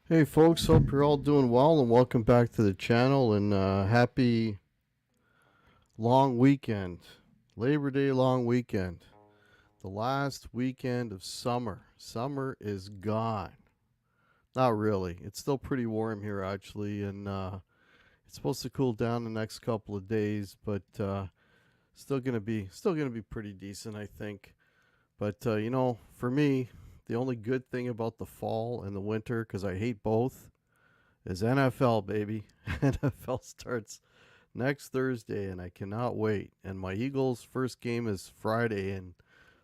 Hey folks, hope you're all doing well and welcome back to the channel and happy long weekend. Labor Day long weekend. The last weekend of summer. Summer is gone. Not really. It's still pretty warm here actually and it's supposed to cool down the next couple of days, but still going to be pretty decent, I think. But for me, the only good thing about the fall and the winter, cuz I hate both, is NFL, baby. NFL starts next Thursday, and I cannot wait. And my Eagles' first game is Friday, and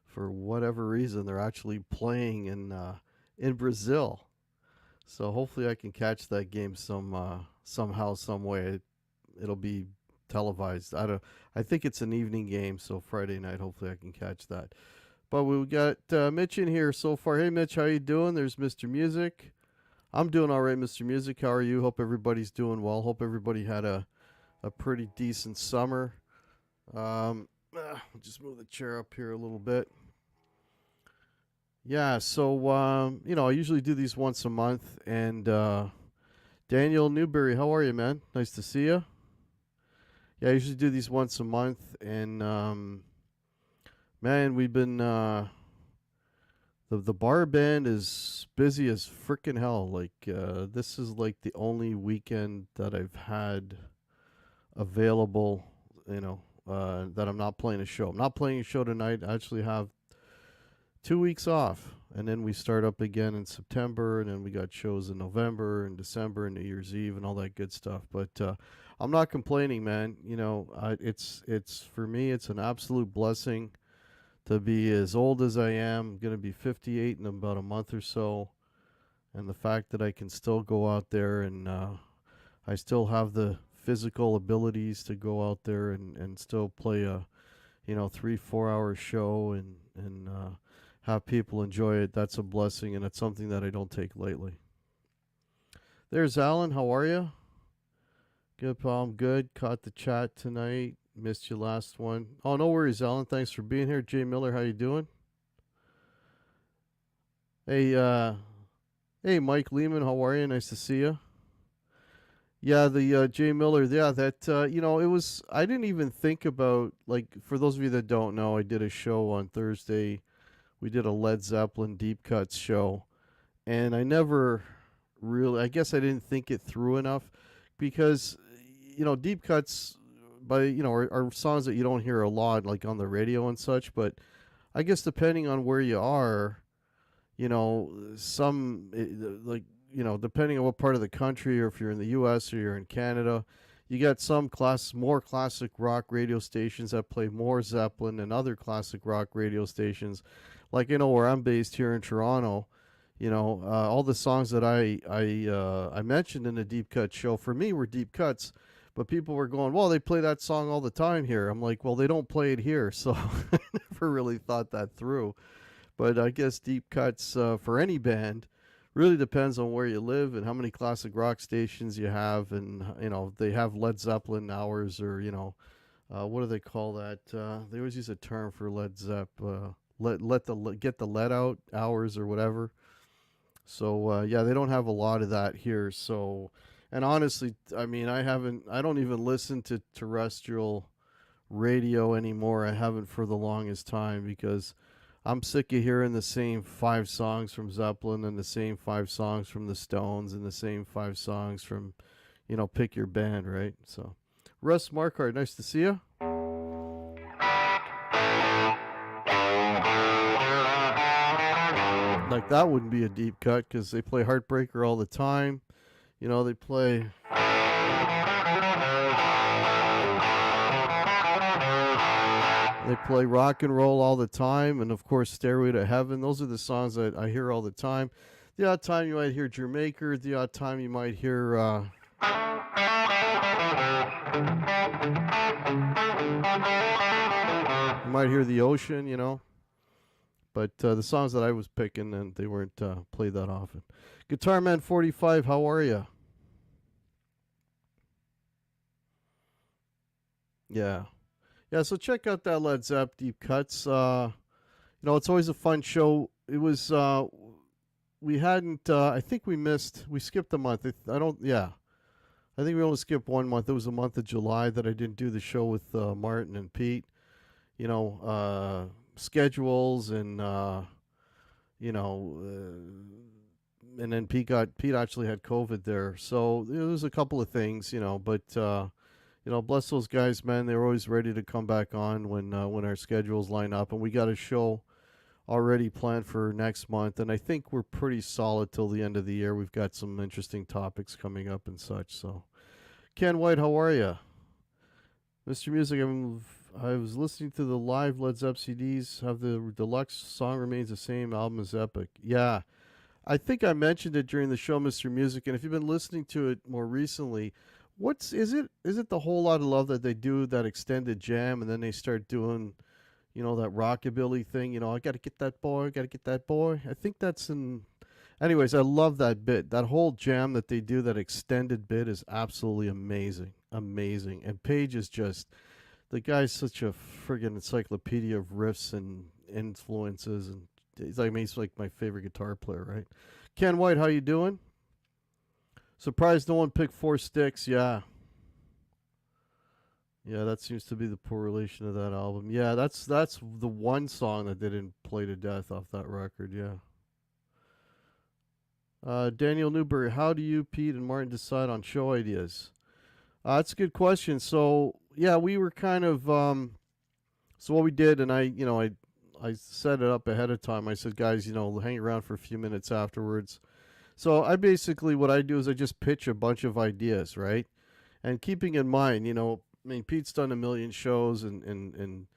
for whatever reason, they're actually playing in Brazil. So hopefully, I can catch that game somehow, some way. It'll be televised. I think it's an evening game, so Friday night. Hopefully, I can catch that. But we got Mitch in here so far. Hey, Mitch, how you doing? There's Mr. Music. I'm doing all right, Mr. Music. How are you? Hope everybody's doing well. Hope everybody had a pretty decent summer. Just move the chair up here a little bit. Yeah, so I usually do these once a month. And Daniel Newberry, how are you, man? Nice to see you. Yeah, I usually do these once a month, and man, we've been the bar band is busy as freaking hell. Like this is like the only weekend that I've had available, that I'm not playing a show. I'm not playing a show tonight. I actually have 2 weeks off, and then we start up again in September, and then we got shows in November and December and New Year's Eve and all that good stuff. But I'm not complaining, man. It's for me, it's an absolute blessing to be as old as I am. I'm going to be 58 in about a month or so. And the fact that I can still go out there and I still have the physical abilities to go out there and still play a 3-4 hour show and have people enjoy it. That's a blessing, and it's something that I don't take lightly. There's Alan. How are you? Good, pal. I'm good. Caught the chat tonight. Missed your last one. Oh, no worries, Alan. Thanks for being here. Jay Miller, how you doing? Hey, hey, Mike Lehman, how are you? Nice to see you. Yeah, the Jay Miller. Yeah, that it was. I didn't even think about, like, for those of you that don't know, I did a show on Thursday. We did a Led Zeppelin deep cuts show, and I never really. I guess I didn't think it through enough because deep cuts are songs that you don't hear a lot, like on the radio and such. But I guess depending on where you are, like, depending on what part of the country, or if you're in the U.S. or you're in Canada, you got some more classic rock radio stations that play more Zeppelin and other classic rock radio stations. Like, where I'm based here in Toronto, all the songs that I mentioned in the deep cut show for me were deep cuts. But people were going, well, they play that song all the time here. I'm like, well, they don't play it here. So I never really thought that through. But I guess deep cuts for any band really depends on where you live and how many classic rock stations you have. And, they have Led Zeppelin hours, or, what do they call that? They always use a term for Led Zepp. Get the lead out hours or whatever. So yeah, they don't have a lot of that here. So, and honestly, I mean, I don't even listen to terrestrial radio anymore. I haven't for the longest time because I'm sick of hearing the same 5 songs from Zeppelin and the same 5 songs from the Stones and the same 5 songs from, pick your band, right? So, Russ Markart, nice to see you. Like, that wouldn't be a deep cut because they play Heartbreaker all the time. They play. They play rock and roll all the time, and of course, Stairway to Heaven. Those are the songs that I hear all the time. The odd time you might hear Jamaica. The odd time you might hear. You might hear The Ocean, But the songs that I was picking, and they weren't played that often. Guitar Man 45, how are you? Yeah. Yeah, so check out that Led Zepp Deep Cuts. It's always a fun show. It was we hadn't. I think we missed. We skipped a month. I don't. Yeah, I think we only skipped 1 month. It was the month of July that I didn't do the show with Martin and Pete. You know, schedules and you know, and then Pete actually had COVID there, so there was a couple of things. But bless those guys, man. They're always ready to come back on when our schedules line up, and we got a show already planned for next month, and I think we're pretty solid till the end of the year. We've got some interesting topics coming up and such. So, Ken White, how are you, Mr. Music? I was listening to the live Led Zepp CDs. Have the deluxe song remains the same. Album is epic. Yeah, I think I mentioned it during the show, Mr. Music. And if you've been listening to it more recently, what's is it? Is it the whole lot of love that they do that extended jam, and then they start doing that rockabilly thing. I got to get that boy, got to get that boy. I think that's in. Anyways, I love that bit. That whole jam that they do, that extended bit, is absolutely amazing. Amazing. And Page is just. The guy's such a friggin' encyclopedia of riffs and influences. And he's like my favorite guitar player, right? Ken White, how you doing? Surprised no one picked Four Sticks. Yeah. Yeah, that seems to be the poor relation of that album. Yeah, that's the one song that they didn't play to death off that record. Yeah. Daniel Newberry, how do you, Pete, and Martin decide on show ideas? That's a good question. So yeah, we were kind of so what we did, and I set it up ahead of time. I said, guys, hang around for a few minutes afterwards. So I basically what I do is I just pitch a bunch of ideas, right? And keeping in mind, Pete's done a million shows, and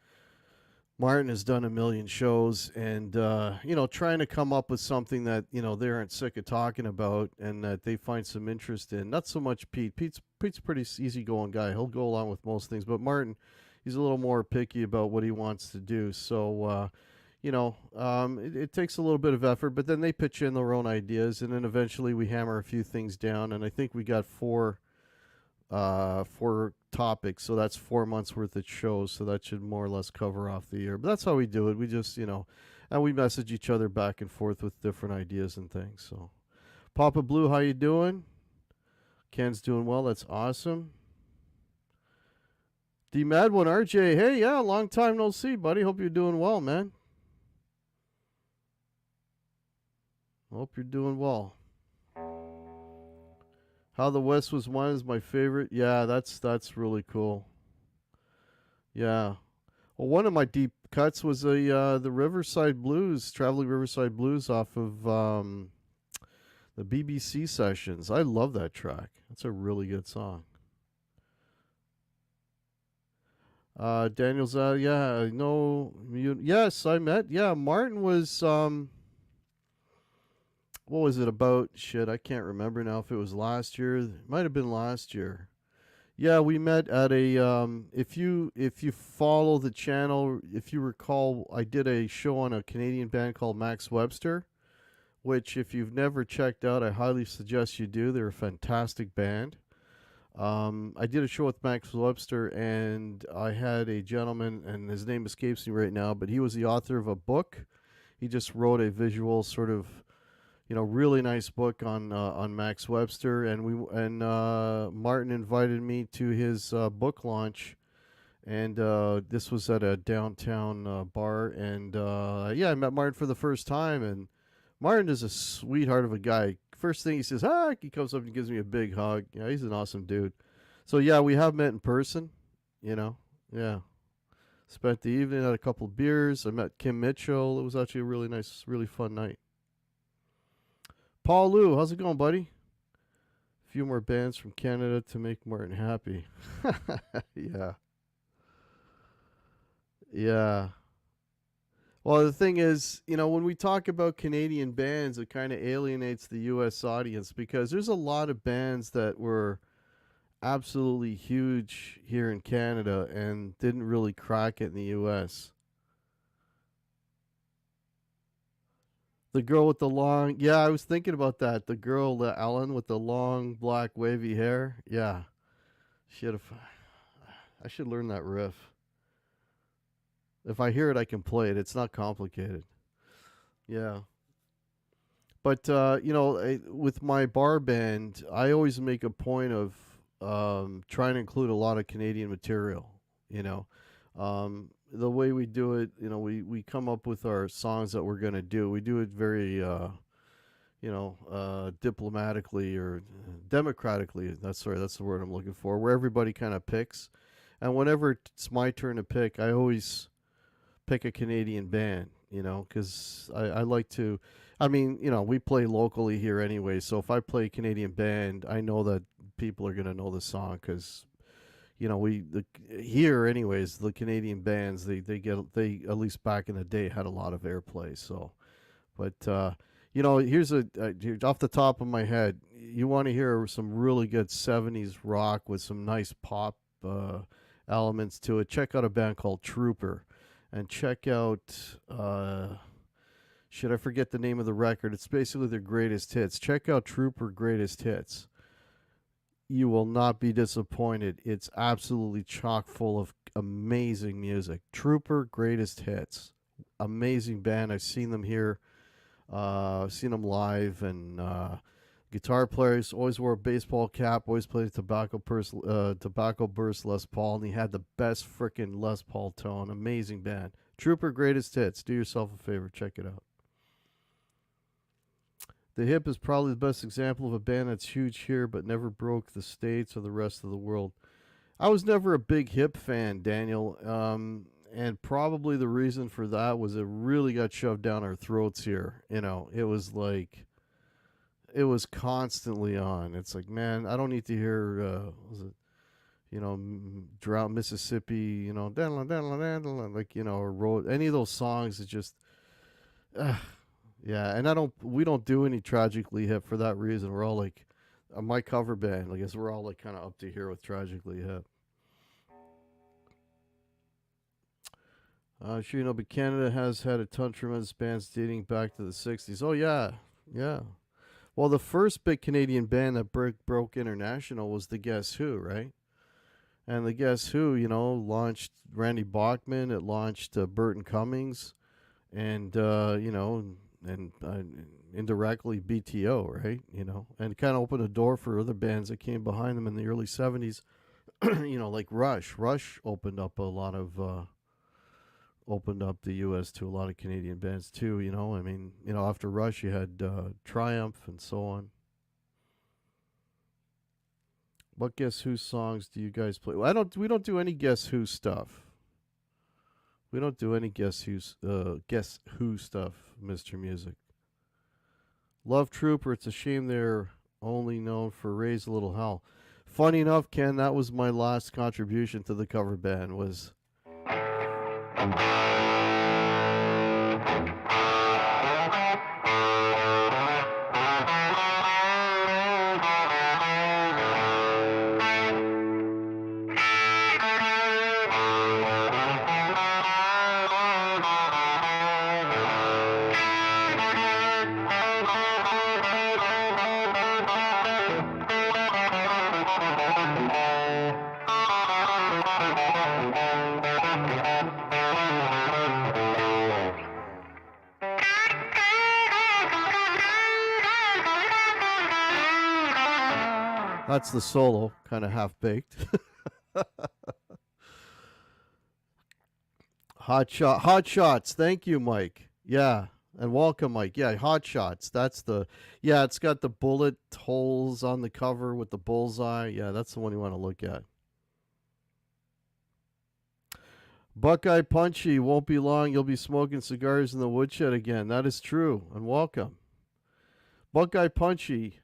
Martin has done a million shows, and trying to come up with something that they aren't sick of talking about and that they find some interest in. Not so much Pete. Pete's a pretty easygoing guy. He'll go along with most things, but Martin, he's a little more picky about what he wants to do. So it takes a little bit of effort, but then they pitch in their own ideas, and then eventually we hammer a few things down, and I think we got four topics, so that's 4 months worth of shows, so that should more or less cover off the year. But that's how we do it. We just and we message each other back and forth with different ideas and things. So Papa Blue, how you doing? Ken's doing well. That's awesome. D Mad One, RJ, hey, yeah, long time no see, buddy. Hope you're doing well, man. Hope you're doing well. How the West Was Won is my favorite. Yeah, that's really cool. Yeah. Well, one of my deep cuts was the Riverside Blues, Traveling Riverside Blues off of the BBC sessions. I love that track. That's a really good song. Daniel's yeah, no, yes, I met. Yeah, Martin was what was it about? Shit, I can't remember now if it was last year. It might have been last year. Yeah, we met at a if you follow the channel, if you recall, I did a show on a Canadian band called Max Webster, which if you've never checked out, I highly suggest you do. They're a fantastic band. I did a show with Max Webster, and I had a gentleman, and his name escapes me right now, but he was the author of a book. He just wrote a visual sort of really nice book on Max Webster, and Martin invited me to his book launch, and this was at a downtown bar, and yeah, I met Martin for the first time, and Martin is a sweetheart of a guy. First thing he says, he comes up and gives me a big hug. Yeah, he's an awesome dude. So yeah, we have met in person, yeah. Spent the evening, had a couple of beers. I met Kim Mitchell. It was actually a really nice, really fun night. Paul Lou, how's it going, buddy? A few more bands from Canada to make Martin happy. Yeah. Yeah. Well, the thing is, when we talk about Canadian bands, it kind of alienates the U.S. audience because there's a lot of bands that were absolutely huge here in Canada and didn't really crack it in the U.S. The girl with the long, yeah, I was thinking about that. The girl, the Ellen with the long black wavy hair. Yeah, she had a. I should learn that riff. If I hear it, I can play it. It's not complicated. Yeah. But with my bar band, I always make a point of trying to include a lot of Canadian material. You know, the way we do it, we come up with our songs that we're gonna do. We do it very, diplomatically or democratically. That's the word I'm looking for. Where everybody kind of picks, and whenever it's my turn to pick, I always pick a Canadian band, because I like to. I mean, we play locally here anyway, so if I play a Canadian band, I know that people are going to know the song because, here anyways, the Canadian bands, they at least back in the day had a lot of airplay. So, but, here's off the top of my head, you want to hear some really good 70s rock with some nice pop elements to it. Check out a band called Trooper. And check out, should I forget the name of the record? It's basically their greatest hits. Check out Trooper Greatest Hits. You will not be disappointed. It's absolutely chock full of amazing music. Trooper Greatest Hits. Amazing band. I've seen them here. Seen them live, and guitar players always wore a baseball cap, always played a tobacco burst Les Paul, and he had the best freaking Les Paul tone. Amazing band. Trooper Greatest Hits. Do yourself a favor, check it out. The Hip is probably the best example of a band that's huge here but never broke the States or the rest of the world. I was never a big Hip fan, Daniel, and probably the reason for that was it really got shoved down our throats here. It was like, it was constantly on. It's like, man, I don't need to hear, Drought Mississippi, like, or Road, any of those songs. It just, yeah. And we don't do any Tragically Hip for that reason. We're all like, my cover band, I guess we're all like kind of up to here with Tragically Hip. Sure, but Canada has had a ton of tremendous bands dating back to the 60s. Oh, yeah. Yeah. Well, the first big Canadian band that broke international was the Guess Who, right? And the Guess Who, launched Randy Bachman. It launched Burton Cummings, and indirectly BTO, right? And kind of opened a door for other bands that came behind them in the early '70s. Like Rush. Rush opened up a lot of. Opened up the U.S. to a lot of Canadian bands too. After Rush, you had Triumph and so on. What Guess Who songs do you guys play? Well, we don't do any Guess Who stuff. We don't do any Guess Who stuff, Mr. Music. Love Trooper. It's a shame they're only known for Raise a Little Hell. Funny enough, Ken, that was my last contribution to the cover band. Was that's the solo, kind of half baked. Hot shots. Thank you, Mike. Yeah, and welcome, Mike. Yeah, Hot Shots. That's the. Yeah, it's got the bullet holes on the cover with the bullseye. Yeah, that's the one you want to look at. Buckeye Punchy, won't be long. You'll be smoking cigars in the woodshed again. That is true, and welcome. Buckeye Punchy.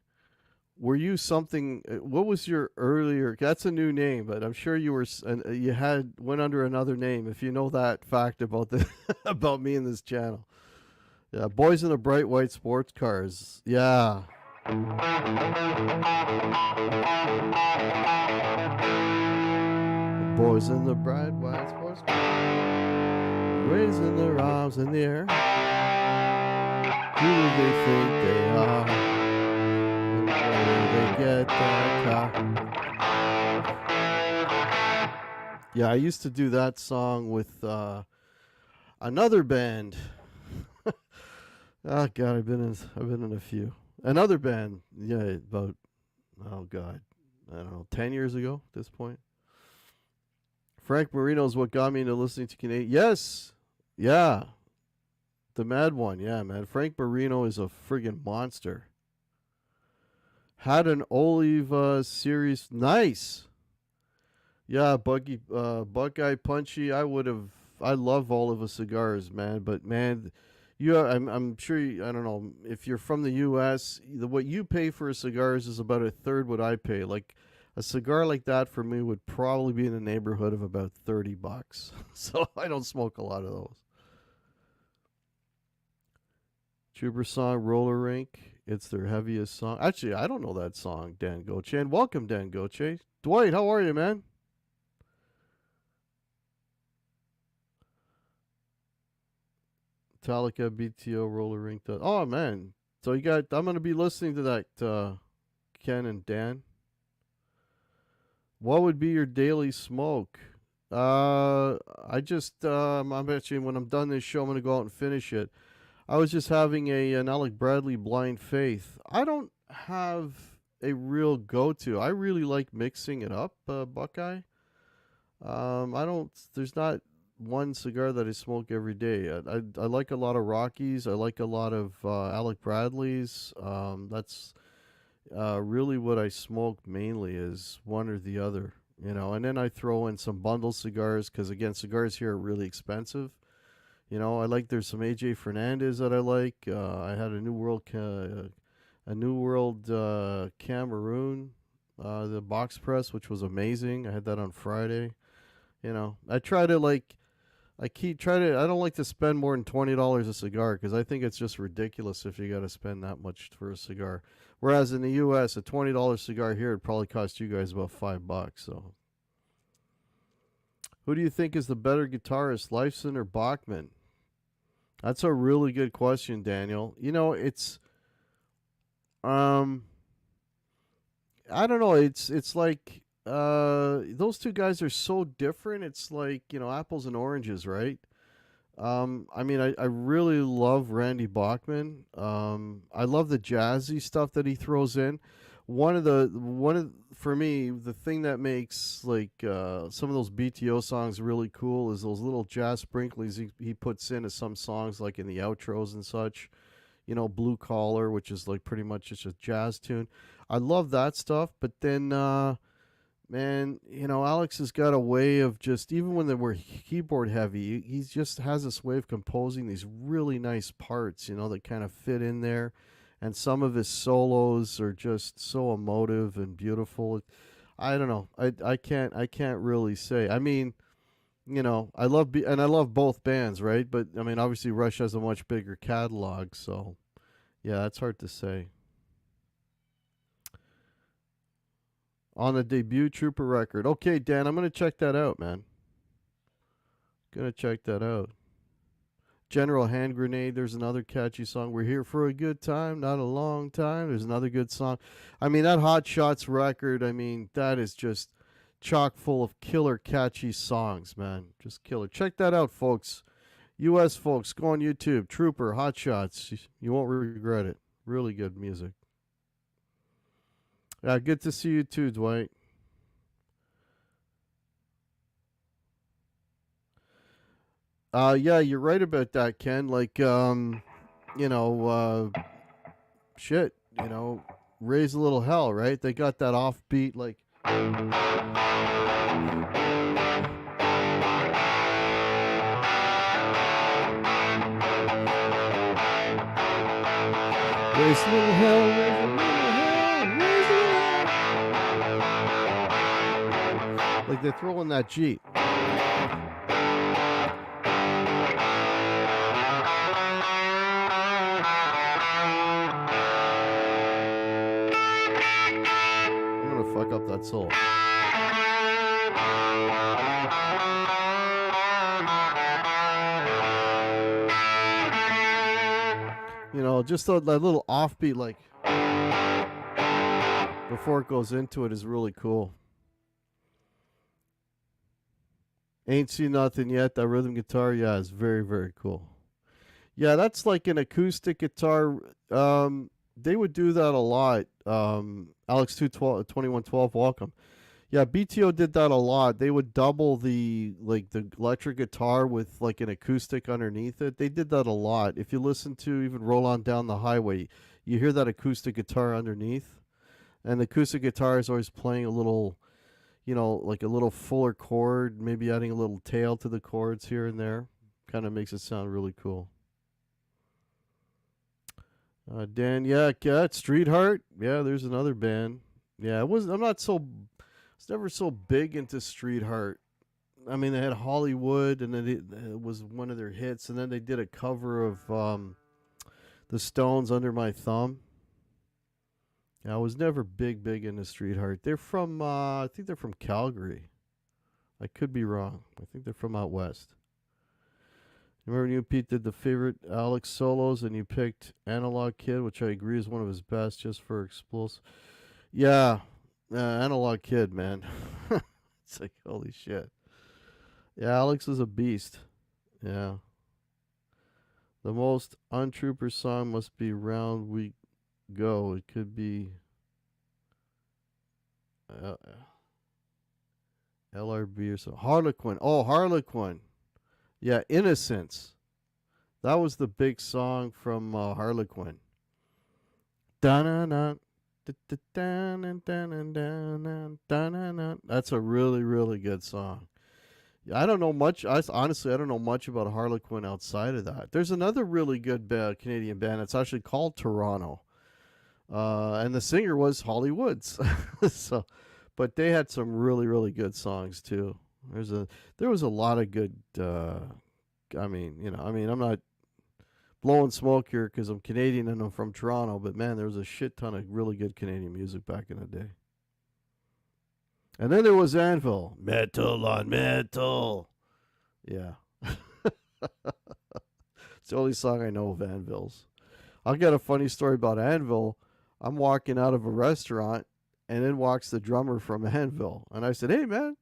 Were you something? What was your earlier? That's a new name, but I'm sure you were. You went under another name. If you know that fact about about me and this channel, yeah. Boys in the bright white sports cars. Yeah. Boys in the bright white sports cars, raising their arms in the air. Who do they think they are? They get that car. Yeah, I used to do that song with another band. Oh God, I've been in a few. Another band, yeah, about oh God, I don't know, 10 years ago at this point. Frank Marino is what got me into listening to Canadian. Yes, yeah, the Mad One, yeah, man. Frank Marino is a friggin' monster. Had an Olive series, nice. Yeah, Buckeye Punchy. I love Oliva cigars, man. But man, I'm sure. I don't know if you're from the U.S. What you pay for a cigars is about a third what I pay. Like a cigar like that for me would probably be in the neighborhood of about $30. So I don't smoke a lot of those. Trooper song, Roller Rink. It's their heaviest song. Actually, I don't know that song, Dan Goche. And welcome, Dan Goche. Dwight, how are you, man? Metallica, BTO, Roller Rink. Oh man, so you got. I'm gonna be listening to that. Ken and Dan. What would be your daily smoke? I just. I'm actually when I'm done this show, I'm gonna go out and finish it. I was just having an Alec Bradley Blind Faith. I don't have a real go-to. I really like mixing it up, Buckeye. I don't. There's not one cigar that I smoke every day. I like a lot of Rockies. I like a lot of Alec Bradleys. That's really what I smoke mainly is one or the other. You know, and then I throw in some bundle cigars because again, cigars here are really expensive. You know, I like there's some AJ Fernandez that I like. I had a New World Cameroon, the box press, which was amazing. I had that on Friday. You know, I try to like I keep try to. I don't like to spend more than $20 a cigar because I think it's just ridiculous if you got to spend that much for a cigar. Whereas in the U.S., a $20 cigar here would probably cost you guys about $5. So, who do you think is the better guitarist, Lifeson or Bachman? That's a really good question, Daniel. You know, it's um, I don't know. It's like those two guys are so different. It's like apples and oranges, right? I mean, I really love Randy Bachman. I love the jazzy stuff that he throws in. One of for me, the thing that makes like some of those BTO songs really cool is those little jazz sprinklings he puts into some songs, like in the outros and such. You know, Blue Collar, which is like pretty much just a jazz tune. I love that stuff, but then man, Alex has got a way of just even when they were keyboard heavy, he just has this way of composing these really nice parts, that kind of fit in there. And some of his solos are just so emotive and beautiful. I don't know. I can't really say. I mean, and I love both bands, right? But I mean, obviously Rush has a much bigger catalog, so yeah, that's hard to say. On the debut Trooper record. Okay, Dan, I'm gonna check that out, man. Gonna check that out. General Hand Grenade, there's another catchy song. We're here for a good time, not a long time. There's another good song. I mean, that Hot Shots record, I mean, that is just chock full of killer catchy songs, man. Just killer. Check that out, folks. US folks, go on YouTube. Trooper, Hot Shots. You won't regret it. Really good music. Yeah, good to see you too, Dwight. Yeah, you're right about that, Ken. Like, you know, shit, raise a little hell, right? They got that offbeat, like, raise a little hell, raise a little hell, raise a little hell. Like they're throwing that Jeep. I'm gonna fuck up that solo. Just that little offbeat, like before it goes into it, is really cool. Ain't seen nothing yet. That rhythm guitar, yeah, is very, very cool. Yeah, that's like an acoustic guitar. They would do that a lot. Alex 2112, welcome. Yeah, BTO did that a lot. They would double the electric guitar with like an acoustic underneath it. They did that a lot. If you listen to even Roll On Down the Highway, you hear that acoustic guitar underneath, and the acoustic guitar is always playing a little, like a little fuller chord, maybe adding a little tail to the chords here and there. Kind of makes it sound really cool. Dan, yeah, Street Heart. Yeah, there's another band. Yeah, it was. I'm not so. It's never so big into Street Heart. I mean, they had Hollywood, and then it was one of their hits, and then they did a cover of the Stones, Under My Thumb. Yeah, I was never big into Street Heart. They're from. I think they're from Calgary. I could be wrong. I think they're from out west. Remember when you, Pete, did the favorite Alex solos, and you picked Analog Kid, which I agree is one of his best, just for explosive. Yeah, Analog Kid, man. It's like holy shit. Yeah, Alex is a beast. Yeah. The most untrooper song must be Round We Go. It could be uh, LRB or something. Harlequin. Oh, Harlequin. Yeah, Innocence. That was the big song from Harlequin. Dun-dun-dun, dun-dun-dun-dun-dun-dun-dun-dun. That's a really good song. Yeah, I don't know much. Honestly, I don't know much about Harlequin outside of that. There's another really good Canadian band. It's actually called Toronto, and the singer was Holly Woods. So, but they had some really good songs too. There was a lot of good. I'm not blowing smoke here because I'm Canadian and I'm from Toronto, but man, there was a shit ton of really good Canadian music back in the day. And then there was Anvil, metal on metal. Yeah. It's the only song I know of Anvil's. I'll get a funny story about Anvil. I'm walking out of a restaurant, and in walks the drummer from Anvil. And I said, hey, man.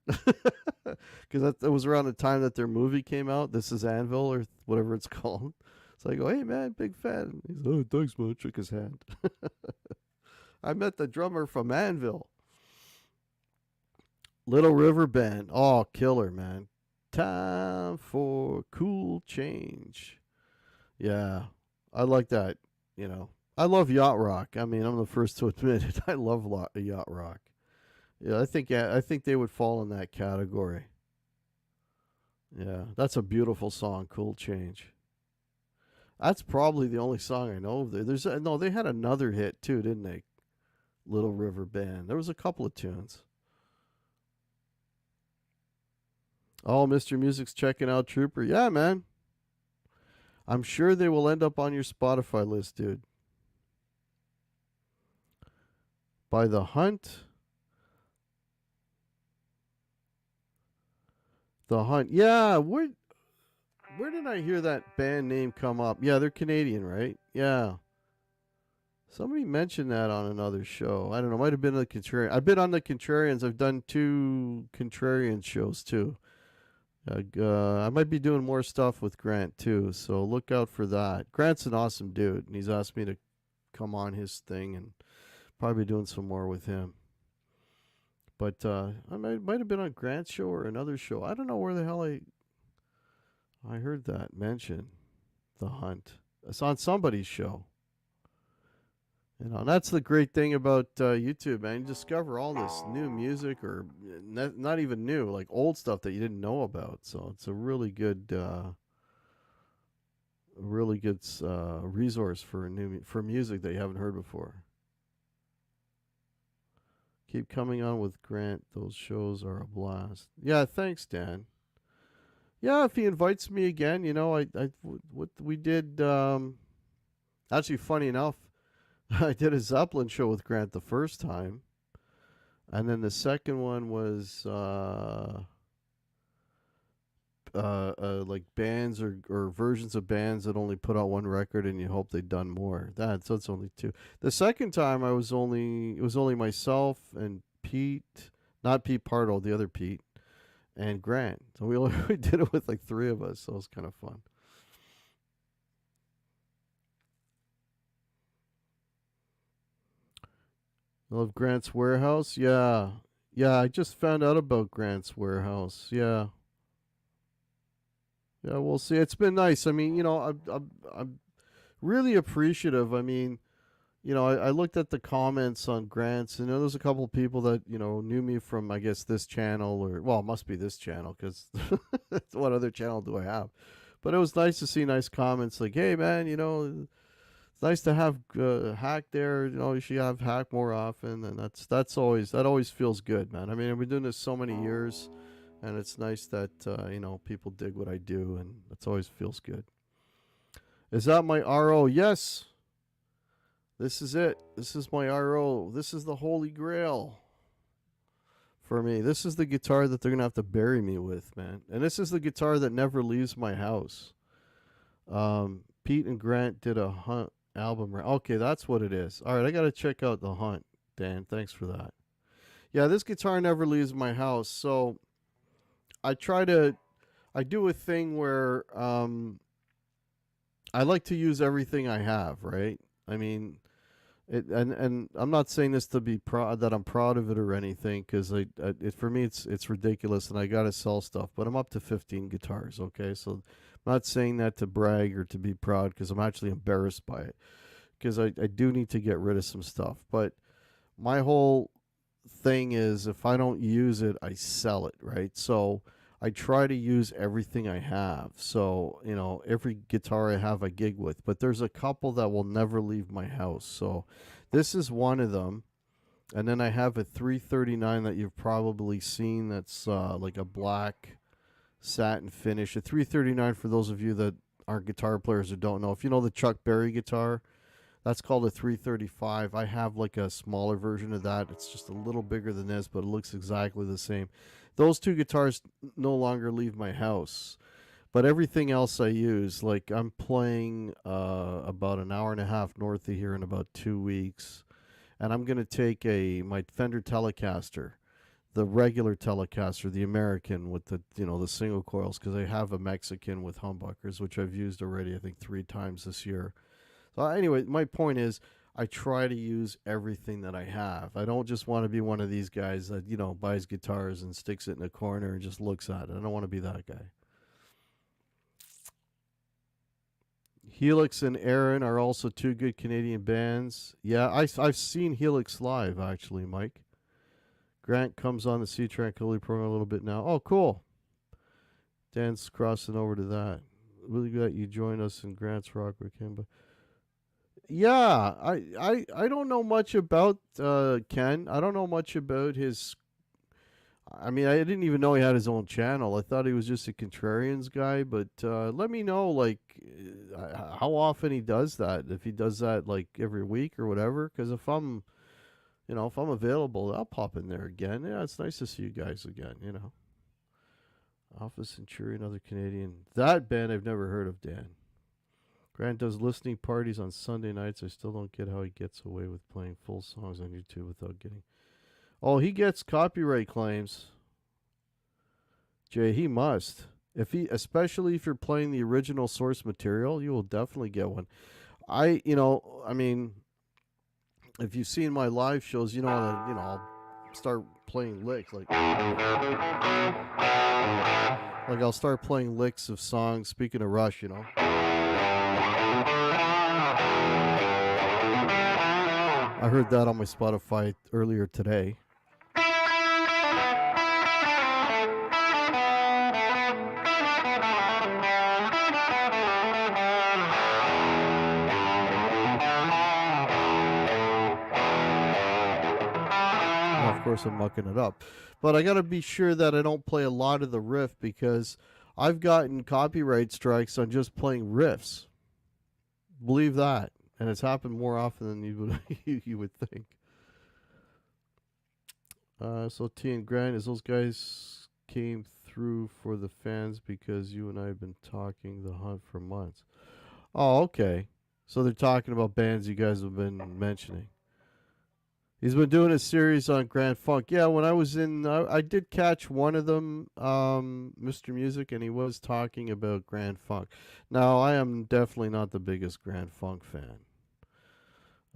Because that was around the time that their movie came out. This is Anvil, or whatever it's called. So I go, hey, man, big fan. He's like, oh, thanks, man. Shook his hand. I met the drummer from Anvil. Little River Band. Oh, killer, man. Time for cool change. Yeah, I like that. I love yacht rock. I mean, I'm the first to admit it. I love yacht rock. Yeah, I think they would fall in that category. Yeah, that's a beautiful song, Cool Change. That's probably the only song I know of. There's no, they had another hit too, didn't they? Little River Band. There was a couple of tunes. Oh, Mr. Music's checking out Trooper. Yeah, man. I'm sure they will end up on your Spotify list, dude. By The Hunt. The Hunt. Yeah, where did I hear that band name come up? Yeah, they're Canadian, right? Yeah. Somebody mentioned that on another show. I don't know. Might have been the Contrarian. I've been on the Contrarians. I've done 2 Contrarian shows too. I might be doing more stuff with Grant too, so look out for that. Grant's an awesome dude, and he's asked me to come on his thing, and probably doing some more with him. But I might have been on Grant's show or another show. I don't know where the hell I heard that mention. The Hunt. It's on somebody's show. And that's the great thing about YouTube, man. You discover all this new music, or not even new, like old stuff that you didn't know about. So it's a really good resource for for music that you haven't heard before. Keep coming on with Grant. Those shows are a blast. Yeah, thanks, Dan. Yeah, if he invites me again, what we did. Actually, funny enough, I did a Zeppelin show with Grant the first time, and then the second one was like bands or versions of bands that only put out one record, and you hope they'd done more. That's only 2. The second time it was only myself and Pete, not Pete Pardo, the other Pete, and Grant. So we did it with like 3 of us. So it was kind of fun. I love Grant's Warehouse. Yeah. Yeah, I just found out about Grant's Warehouse. Yeah. Yeah, we'll see. It's been nice. I mean, I'm really appreciative. I mean, I looked at the comments on Grants, and there's a couple of people that knew me from, I guess, this channel, or well, it must be this channel because what other channel do I have? But it was nice to see nice comments like, "Hey, man, it's nice to have Hack there. You should have Hack more often." And that always feels good, man. I mean, I've been doing this so many years, and it's nice that people dig what I do, and it always feels good. Is that my RO? Yes. This is it. This is my RO. This is the holy grail for me. This is the guitar that they're going to have to bury me with, man. And this is the guitar that never leaves my house. Pete and Grant did a Hunt album. Okay, that's what it is. All right, I got to check out the Hunt, Dan. Thanks for that. Yeah, this guitar never leaves my house. So I do a thing where I like to use everything I have, right? I mean, and I'm not saying this to be proud that I'm proud of it or anything, because for me it's ridiculous and I gotta sell stuff. But I'm up to 15 guitars, okay? So I'm not saying that to brag or to be proud, because I'm actually embarrassed by it, because I do need to get rid of some stuff. But my whole thing is, if I don't use it, I sell it, right? So I try to use everything I have. So, every guitar I have, I gig with. But there's a couple that will never leave my house. So this is one of them. And then I have a 339 that you've probably seen, that's like a black satin finish. A 339, for those of you that aren't guitar players or don't know, if you know the Chuck Berry guitar, that's called a 335. I have like a smaller version of that. It's just a little bigger than this, but it looks exactly the same. Those two guitars no longer leave my house. But everything else I use, like I'm playing about an hour and a half north of here in about 2 weeks. And I'm going to take my Fender Telecaster, the regular Telecaster, the American with the single coils, because I have a Mexican with humbuckers, which I've used already, I think 3 times this year. So anyway, my point is, I try to use everything that I have. I don't just want to be one of these guys that, buys guitars and sticks it in a corner and just looks at it. I don't want to be that guy. Helix and Aaron are also 2 good Canadian bands. Yeah, I've seen Helix live, actually, Mike. Grant comes on the C Tranquility program a little bit now. Oh, cool. Dan's crossing over to that. Really glad you joined us in Grant's Rock Weekend. But yeah, I don't know much about Ken. I don't know much about his. I mean, I didn't even know he had his own channel. I thought he was just a Contrarians guy. But let me know, like, how often he does that. If he does that like every week or whatever. Because if I'm available, I'll pop in there again. Yeah, it's nice to see you guys again. Office Centurion, another Canadian. That band I've never heard of, Dan. Grant does listening parties on Sunday nights. I still don't get how he gets away with playing full songs on YouTube without getting. Oh, he gets copyright claims. Jay, he must. Especially if you're playing the original source material, you will definitely get one. I mean, if you've seen my live shows, I'll start playing licks like I'll start playing licks of songs. Speaking of Rush, I heard that on my Spotify earlier today. Of course, I'm mucking it up. But I got to be sure that I don't play a lot of the riff, because I've gotten copyright strikes on just playing riffs. Believe that. And it's happened more often than you would think. So T and Grant, is those guys came through for the fans because you and I have been talking the Hunt for months. Oh, okay. So they're talking about bands you guys have been mentioning. He's been doing a series on Grand Funk. Yeah, when I was I did catch one of them, Mr. Music, and he was talking about Grand Funk. Now, I am definitely not the biggest Grand Funk fan.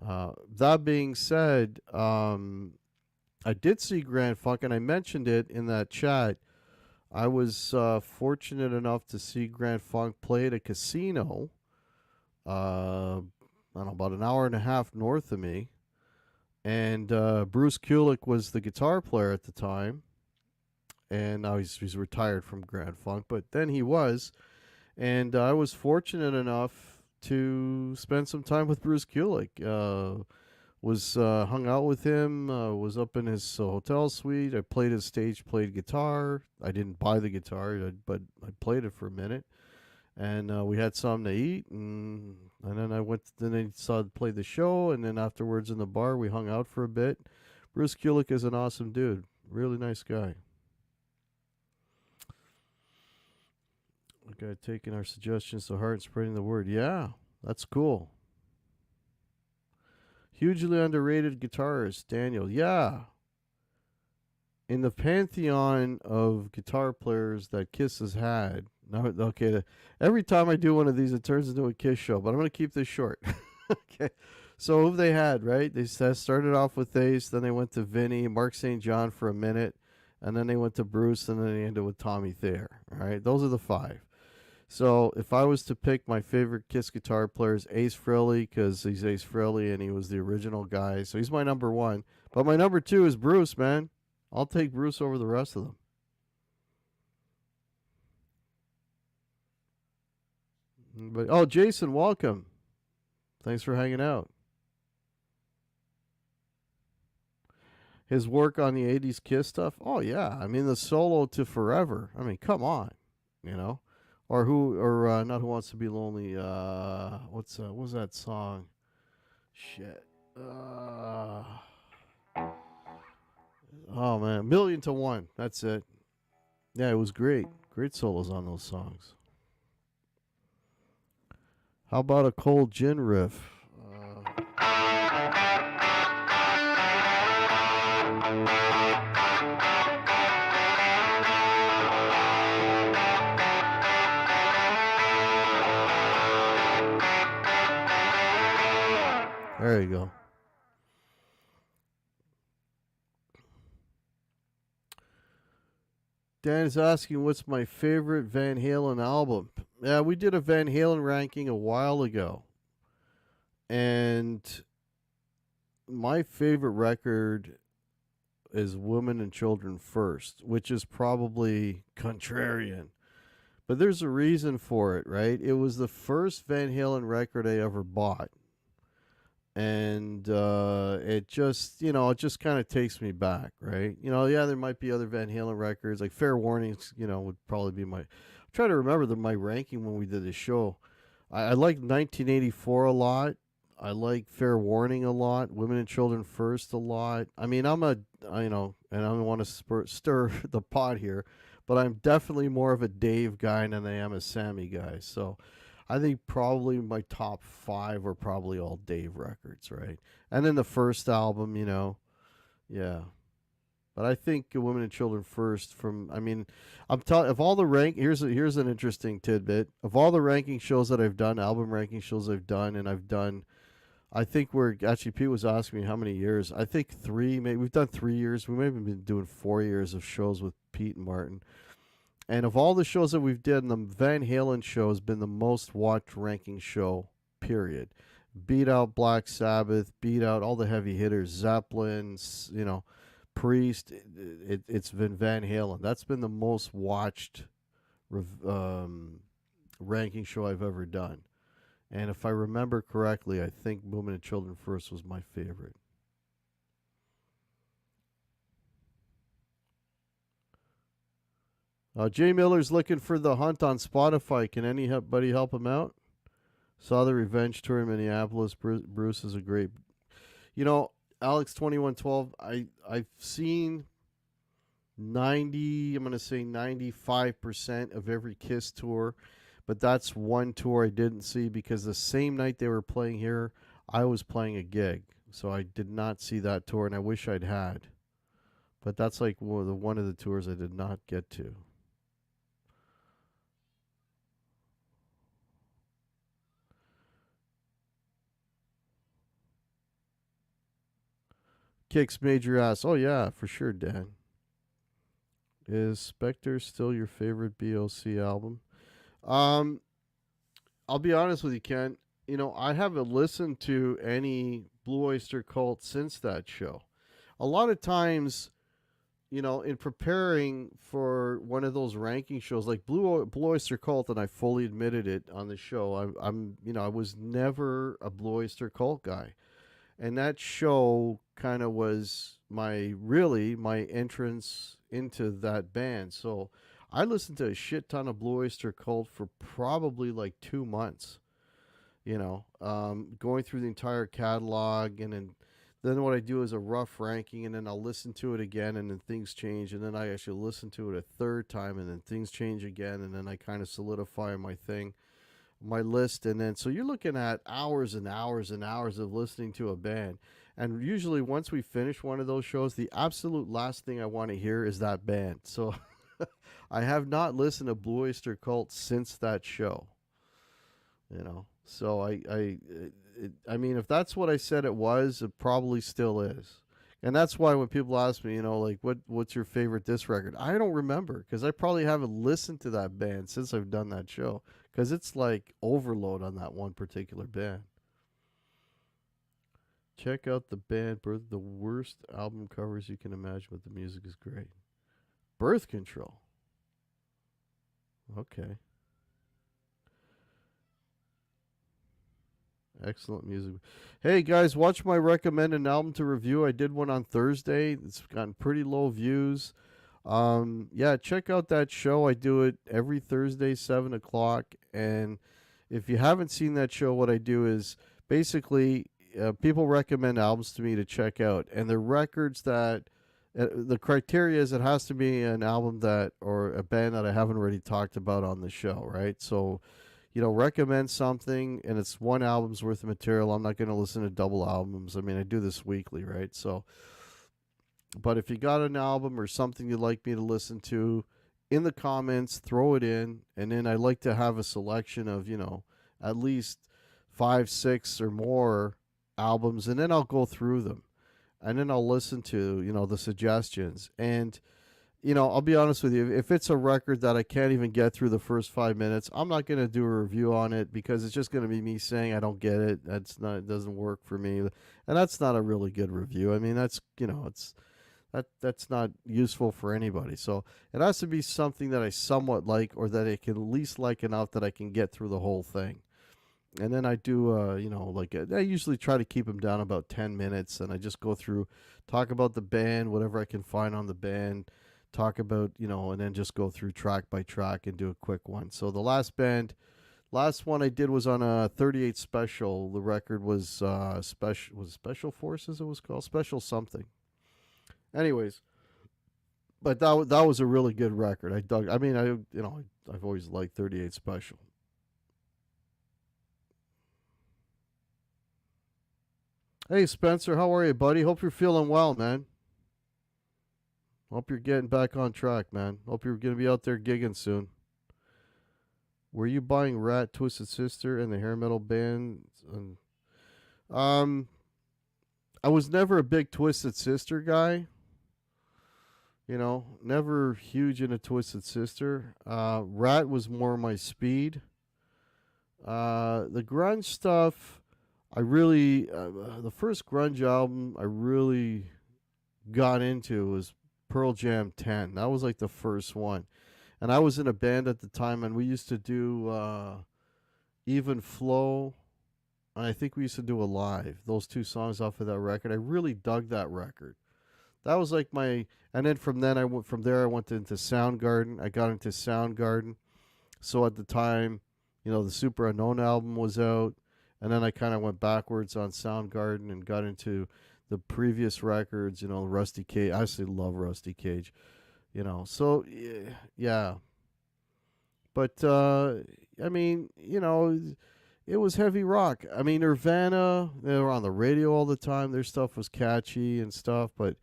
That being said, I did see Grand Funk, and I mentioned it in that chat. I was fortunate enough to see Grand Funk play at a casino, I don't know, about an hour and a half north of me. And Bruce Kulick was the guitar player at the time. And now he's retired from Grand Funk, but then he was. And I was fortunate enough to spend some time with Bruce Kulick. Was hung out with him. Was up in his hotel suite. I played his stage, played guitar. I didn't buy the guitar, but I played it for a minute. And we had something to eat, and then I went. Then I saw play the show, and then afterwards in the bar we hung out for a bit. Bruce Kulick is an awesome dude, really nice guy. Okay, taking our suggestions to heart and spreading the word. Yeah, that's cool. Hugely underrated guitarist, Daniel. Yeah. In the pantheon of guitar players that Kiss has had, now, okay, every time I do one of these, it turns into a Kiss show, but I'm going to keep this short. Okay. So, who they had, right? They started off with Ace, then they went to Vinny, Mark St. John for a minute, and then they went to Bruce, and then they ended with Tommy Thayer. All right. Those are the five. So if I was to pick my favorite Kiss guitar players, Ace Frehley, because he's Ace Frehley and he was the original guy, so he's my number one. But my number two is Bruce, man. I'll take Bruce over the rest of them. But oh, Jason, welcome. Thanks for hanging out. His work on the '80s Kiss stuff. Oh yeah, I mean the solo to Forever. I mean, come on, you know. Or not Who Wants to Be Lonely. What was that song? Shit. Oh man, Million to One. That's it. Yeah, it was great. Great solos on those songs. How about a cold gin riff? There you go. Dan is asking what's my favorite Van Halen album. Yeah, we did a Van Halen ranking a while ago. And my favorite record is Women and Children First, which is probably contrarian. But there's a reason for it, right? It was the first Van Halen record I ever bought. And it just, it just kind of takes me back, right? Yeah, there might be other Van Halen records, like Fair Warnings, would probably be my. I'm trying to remember my ranking when we did the show. I like 1984 a lot. I like Fair Warning a lot. Women and Children First a lot. I mean, and I don't want to stir the pot here, but I'm definitely more of a Dave guy than I am a Sammy guy. So I think probably my top five are probably all Dave records, right? And then the first album, yeah. But I think Women and Children First. I mean, I'm telling. Of all the here's an interesting tidbit. Of all the ranking shows that I've done, album ranking shows I've done, and I've done. I think we're actually Pete was asking me how many years. I think three. Maybe we've done 3 years. We may have been doing 4 years of shows with Pete and Martin. And of all the shows that we've done, the Van Halen show has been the most watched ranking show. Period. Beat out Black Sabbath. Beat out all the heavy hitters. Zeppelin. Priest. It's been Van Halen. That's been the most watched ranking show I've ever done. And if I remember correctly, I think Women and Children First was my favorite. Jay Miller's looking for The Hunt on Spotify. Can anybody help him out? Saw the Revenge tour in Minneapolis. Bruce is a great. Alex 2112. I've seen 90. I'm gonna say 95% of every Kiss tour, but that's one tour I didn't see because the same night they were playing here, I was playing a gig, so I did not see that tour, and I wish I'd had. But that's like one of the tours I did not get to. kicks major ass. Oh yeah, for sure, Dan. Is Spectre still your favorite BOC album? Um, I'll be honest with you, Ken. You know, I haven't listened to any Blue Oyster Cult since that show. A lot of times, you know, in preparing for one of those ranking shows like Blue Oyster Cult, and I fully admitted it on the show. I was never a Blue Oyster Cult guy, and that show kind of was my entrance into that band. So I listened to a shit ton of Blue Oyster Cult for probably like 2 months. Going through the entire catalog, and then what I do is a rough ranking, and then I'll listen to it again, and then things change, and then I actually listen to it a third time, and then things change again, and then I kind of solidify my list, and then so you're looking at hours and hours and hours of listening to a band. And usually once we finish one of those shows, the absolute last thing I want to hear is that band. So I have not listened to Blue Oyster Cult since that show. So I mean, if that's what I said it was, it probably still is. And that's why when people ask me, like what's your favorite disc record, I don't remember, because I probably haven't listened to that band since I've done that show, because it's like overload on that one particular band. Check out the band Birth, the worst album covers you can imagine, but the music is great. Birth Control. Okay. Excellent music. Hey guys, watch my recommend an album to review. I did one on Thursday. It's gotten pretty low views. Yeah, check out that show. I do it every Thursday, 7 o'clock. And if you haven't seen that show, what I do is basically people recommend albums to me to check out, and the records that the criteria is it has to be an album that or a band that I haven't already talked about on the show, right? So recommend something and it's one album's worth of material. I'm not going to listen to double albums. I mean, I do this weekly, right? So, but if you got an album or something you'd like me to listen to, in the comments, throw it in. And then I like to have a selection of, at least 5, 6 or more albums. And then I'll go through them. And then I'll listen to, the suggestions. And I'll be honest with you. If it's a record that I can't even get through the first 5 minutes, I'm not going to do a review on it, because it's just going to be me saying I don't get it. It doesn't work for me, and that's not a really good review. I mean, that's not useful for anybody. So it has to be something that I somewhat like, or that I can at least like enough that I can get through the whole thing. And then I do, I usually try to keep them down about 10 minutes, and I just go through, talk about the band, whatever I can find on the band. Talk about, and then just go through track by track and do a quick one. So the last one I did was on a 38 Special. The record was Special Forces, it was called, Special something. Anyways, but that was a really good record. I've always liked 38 Special. Hey Spencer, how are you, buddy? Hope you're feeling well, man. Hope you're getting back on track, man. Hope you're going to be out there gigging soon. Were you buying Rat, Twisted Sister, and the hair metal band? Um, I was never a big Twisted Sister guy. Never huge into Twisted Sister. Rat was more my speed. The grunge stuff, the first grunge album I really got into was Pearl Jam 10. That was like the first one. And I was in a band at the time, and we used to do Even Flow, and I think we used to do Alive. Those two songs off of that record. I really dug that record. That was like and then from there I went into Soundgarden. I got into Soundgarden. So at the time, the Super Unknown album was out, and then I kind of went backwards on Soundgarden and got into the previous records, Rusty Cage. I actually love Rusty Cage, So yeah, but I mean, it was heavy rock. I mean, Nirvana, they were on the radio all the time. Their stuff was catchy and stuff, but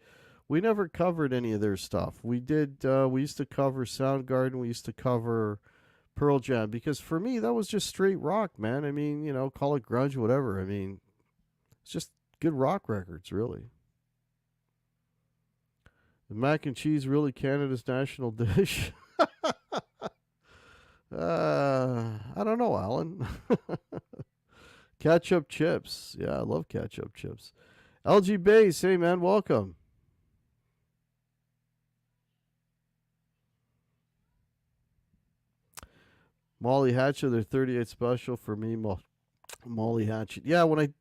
we never covered any of their stuff. We did. We used to cover Soundgarden. We used to cover Pearl Jam, because for me that was just straight rock, man. I mean, call it grunge, whatever. I mean, it's just good rock records, really. Is mac and cheese really Canada's national dish? I don't know, Alan. Ketchup chips. Yeah, I love ketchup chips. LG Base, hey man, welcome. Molly Hatchet, their 38 special for me. Molly Hatchet. Yeah, when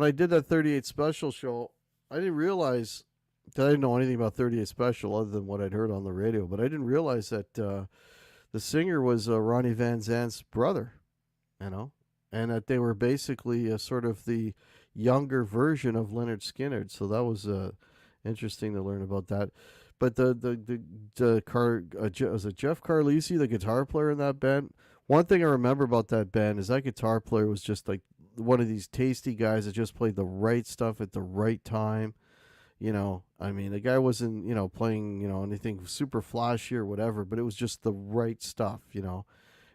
I did that 38 special show, I didn't realize that I didn't know anything about 38 special other than what I'd heard on the radio. But I didn't realize that the singer was Ronnie Van Zant's brother. You know, and that they were basically sort of the younger version of Leonard Skinner. So that was interesting to learn about that. But was it Jeff Carlisi, the guitar player in that band? One thing I remember about that band is that guitar player was just like one of these tasty guys that just played the right stuff at the right time. I mean, the guy wasn't, playing, anything super flashy or whatever, but it was just the right stuff.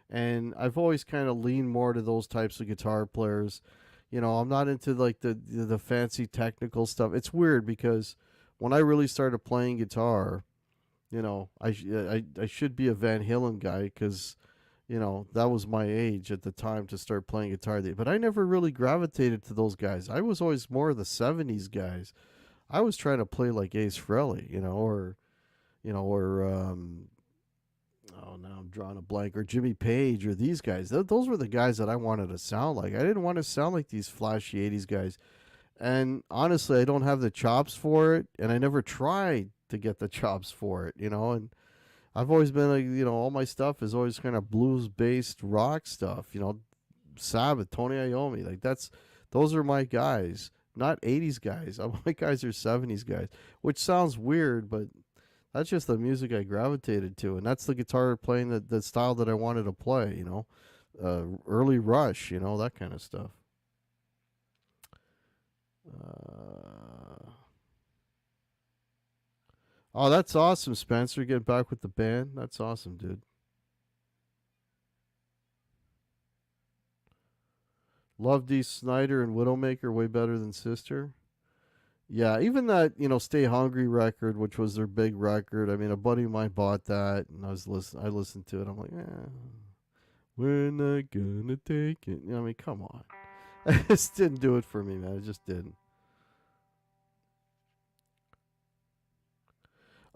And I've always kind of leaned more to those types of guitar players. I'm not into like the fancy technical stuff. It's weird because when I really started playing guitar, I should be a Van Halen guy because that was my age at the time to start playing guitar. But I never really gravitated to those guys. I was always more of the '70s guys. I was trying to play like Ace Frehley, or oh, now I'm drawing a blank, or Jimmy Page, or these guys. Those were the guys that I wanted to sound like. I didn't want to sound like these flashy '80s guys. And honestly, I don't have the chops for it, and I never tried to get the chops for it. And I've always been like, all my stuff is always kind of blues based rock stuff. Sabbath, Tony Iommi, like those are my guys, not '80s guys. My guys are '70s guys, which sounds weird, but that's just the music I gravitated to, and that's the guitar playing the style that I wanted to play. Early Rush, that kind of stuff. Uh, oh, that's awesome, Spencer. Getting back with the band. That's awesome, dude. Love D. Snyder and Widowmaker way better than Sister. Yeah, even that Stay Hungry record, which was their big record. I mean, a buddy of mine bought that, and I listened to it. I'm like, we're not gonna take it. I mean, come on. It just didn't do it for me, man. It just didn't.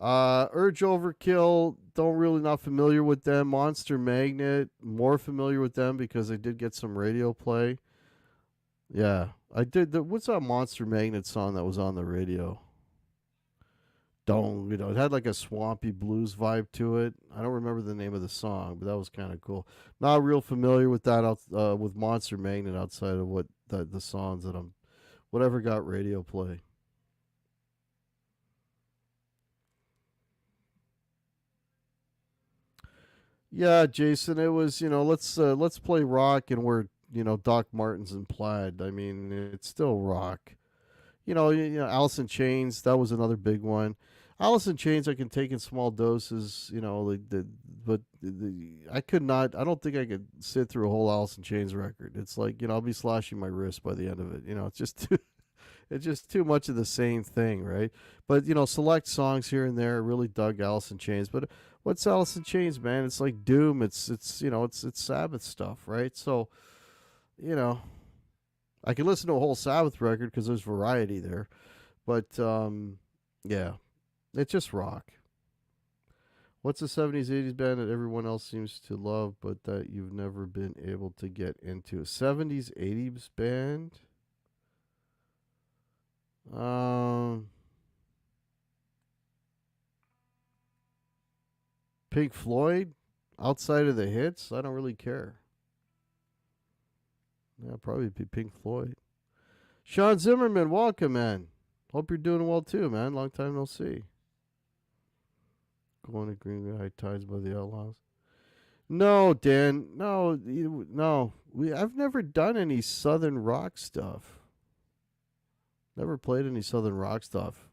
Urge Overkill, don't really not familiar with them. Monster Magnet, more familiar with them because I did get some radio play. Yeah, I did. What's that Monster Magnet song that was on the radio? Don't it had like a swampy blues vibe to it. I don't remember the name of the song, but that was kind of cool. Not real familiar with that with Monster Magnet outside of what the songs that I'm whatever got radio play. Yeah, Jason, it was let's play rock and we're Doc Martens and plaid. I mean, it's still rock. Alice in Chains, that was another big one. Alice in Chains, I can take in small doses. But I could not. I don't think I could sit through a whole Alice in Chains record. It's like I'll be slashing my wrist by the end of it. It's just it's just too much of the same thing, right? But select songs here and there. I really dug Alice in Chains, but what's Alice in Chains, man? It's like Doom. It's Sabbath stuff, right? So you know, I can listen to a whole Sabbath record because there's variety there. But yeah, it's just rock. What's a '70s '80s band that everyone else seems to love, but that you've never been able to get into? '70s '80s band. Um, Pink Floyd. Outside of the hits, I don't really care. Yeah, probably be Pink Floyd. Sean Zimmerman, welcome, man. Hope you're doing well too, man. Long time no see. Going to Green High Tides by the Outlaws. No, Dan. No, no. I've never done any Southern rock stuff. Never played any Southern rock stuff.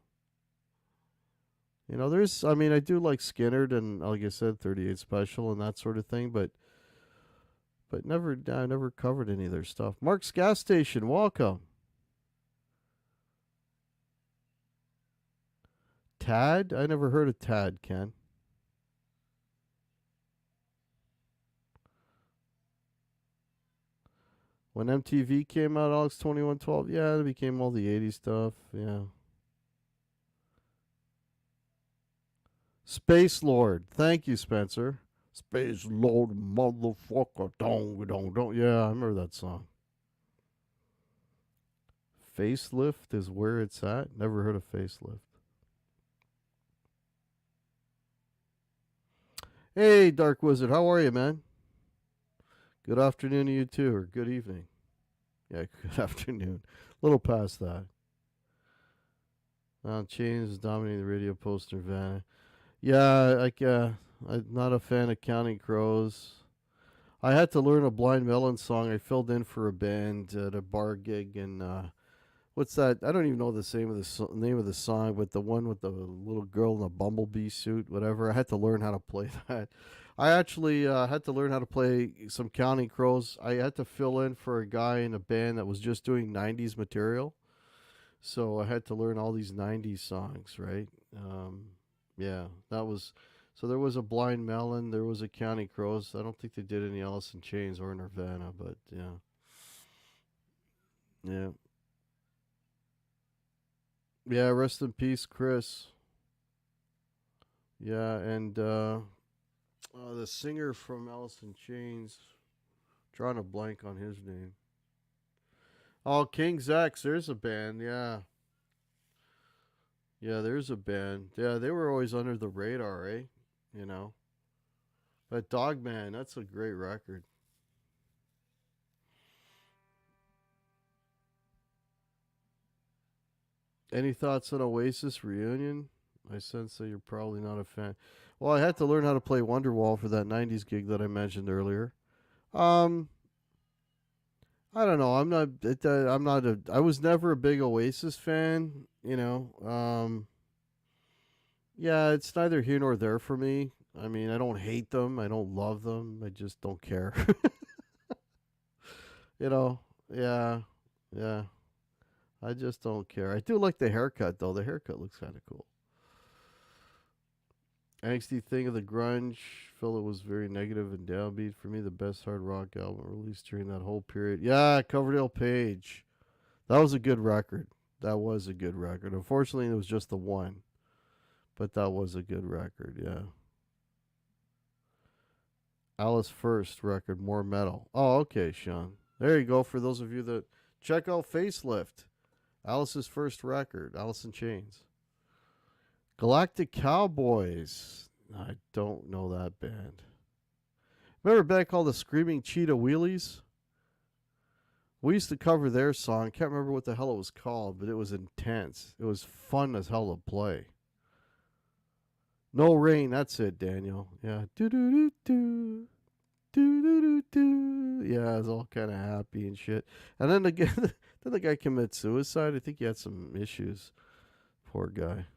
I mean, I do like Skinnerd and, like I said, 38 Special and that sort of thing, but I never covered any of their stuff. Mark's Gas Station, welcome. Tad? I never heard of Tad, Ken. When MTV came out, Alex 2112, yeah, it became all the 80s stuff. Yeah. Space Lord. Thank you, Spencer. Space Lord, motherfucker. Don't. Yeah, I remember that song. Facelift is where it's at. Never heard of Facelift. Hey, Dark Wizard. How are you, man? Good afternoon to you, too, or good evening. Yeah, good afternoon. A little past that. Chains is dominating the radio post Nirvana. Yeah, I'm not a fan of Counting Crows. I had to learn a Blind Melon song. I filled in for a band at a bar gig, and what's that? I don't even know the name of the song, but the one with the little girl in a bumblebee suit, whatever. I had to learn how to play that. I actually had to learn how to play some Counting Crows. I had to fill in for a guy in a band that was just doing '90s material, so I had to learn all these '90s songs, right? Yeah, that was. So there was a Blind Melon, there was a Counting Crows. I don't think they did any Alice in Chains or Nirvana, but yeah, yeah, yeah. Rest in peace, Chris. Yeah, and the singer from Alice in Chains. Drawing a blank on his name. Oh, King's X. There's a band. Yeah, yeah. There's a band. Yeah, they were always under the radar, eh? You know. But Dogman, that's a great record. Any thoughts on Oasis reunion? I sense that you're probably not a fan. Well, I had to learn how to play Wonderwall for that '90s gig that I mentioned earlier. Um, I don't know. I'm not. I'm not a. I was never a big Oasis fan. Yeah, it's neither here nor there for me. I mean, I don't hate them. I don't love them. I just don't care. you know. Yeah. Yeah. I just don't care. I do like the haircut though. The haircut looks kind of cool. Angsty thing of the grunge. Phil, it was very negative and downbeat. For me, the best hard rock album released during that whole period. Yeah, Coverdale Page. That was a good record. That was a good record. Unfortunately, it was just the one, but that was a good record. Yeah. Alice first record, more metal. Oh, okay, Sean. There you go. For those of you that check out Facelift, Alice's first record, Alice in Chains. Galactic Cowboys. I don't know that band. Remember a band called the Screaming Cheetah Wheelies? We used to cover their song. Can't remember what the hell it was called, but it was intense. It was fun as hell to play. No Rain, that's it, Daniel. Yeah. Do do do do. Do do do do. Yeah, it's all kind of happy and shit. And then again, then the guy commits suicide. I think he had some issues. Poor guy.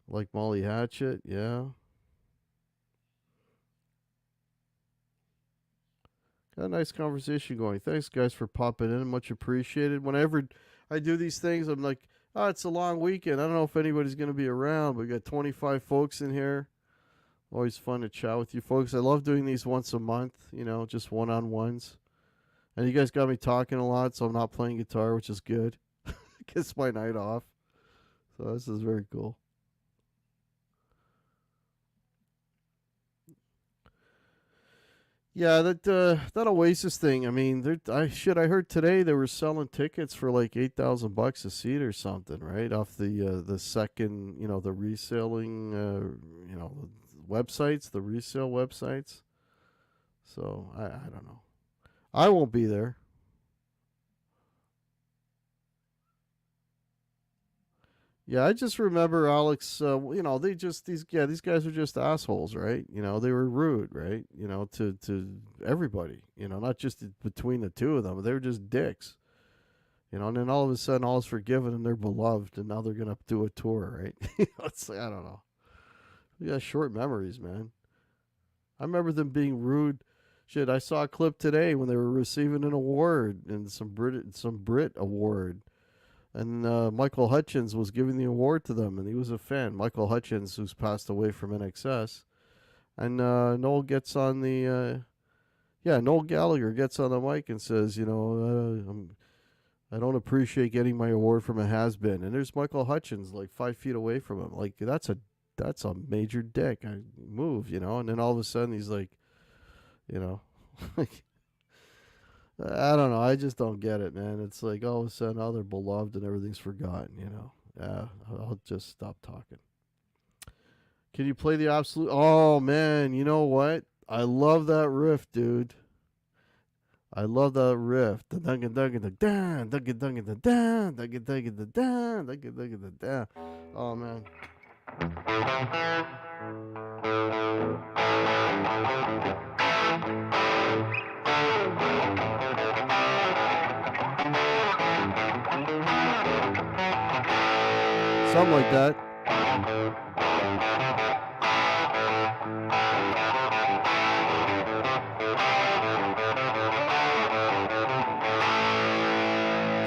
Like Molly Hatchet, yeah. Got a nice conversation going. Thanks, guys, for popping in. Much appreciated. Whenever I do these things, I'm like, oh, it's a long weekend. I don't know if anybody's going to be around. We got 25 folks in here. Always fun to chat with you folks. I love doing these once a month, just one on ones. And you guys got me talking a lot, so I'm not playing guitar, which is good. Gets my night off. So this is very cool. Yeah, that Oasis thing. I mean, I heard today they were selling tickets for like $8,000 a seat or something, right? Off the second, the reselling, websites, the resale websites. So I don't know. I won't be there. Yeah, I just remember Alex. These guys are just assholes, right? They were rude, right? To everybody. Not just between the two of them. They were just dicks. And then all of a sudden, all is forgiven and they're beloved, and now they're gonna do a tour, right? It's like, I don't know. We got short memories, man. I remember them being rude. Shit, I saw a clip today when they were receiving an award and some Brit award. And Michael Hutchins was giving the award to them, and he was a fan. Michael Hutchins, who's passed away from NXS. And Noel gets on the Noel Gallagher gets on the mic and says, I don't appreciate getting my award from a has been. And there's Michael Hutchins like 5 feet away from him. Like that's a major dick move, And then all of a sudden he's like, like I don't know. I just don't get it, man. It's like all of a sudden, oh, they're beloved and everything's forgotten. Yeah, I'll just stop talking. Can you play the absolute? Oh man, you know what? I love that riff, dude. I love that riff. The dunkin' dunkin' the down, dunkin' dunkin' the down, dunkin' dunkin' the down, dunkin' dunkin' the down. Oh man. Something like that.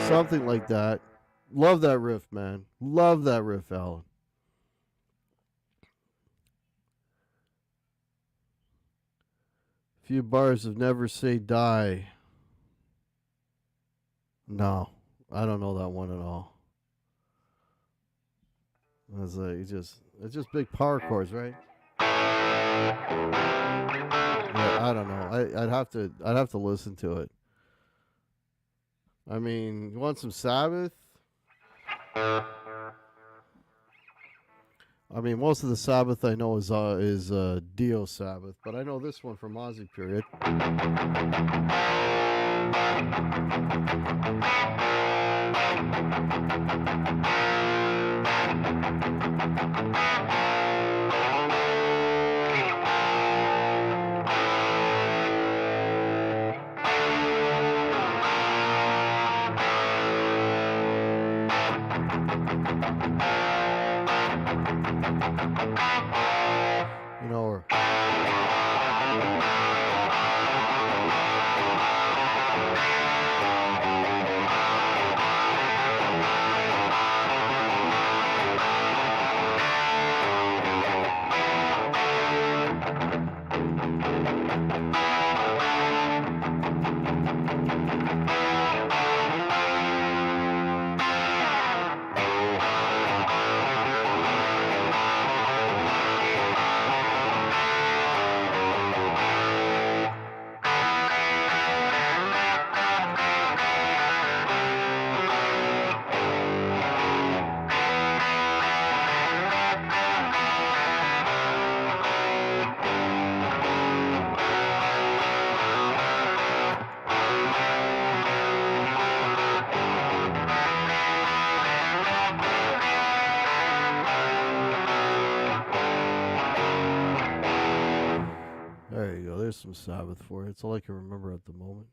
Something like that. Love that riff, man. Love that riff, Alan. Few bars of Never Say Die. No, I don't know that one at all. It's like it's just big power chords, right? Yeah, I don't know. I'd have to listen to it. I mean, you want some Sabbath? I mean, most of the Sabbath I know is Dio Sabbath, but I know this one from Ozzy period. Or there you go. There's some Sabbath for you. It's all I can remember at the moment.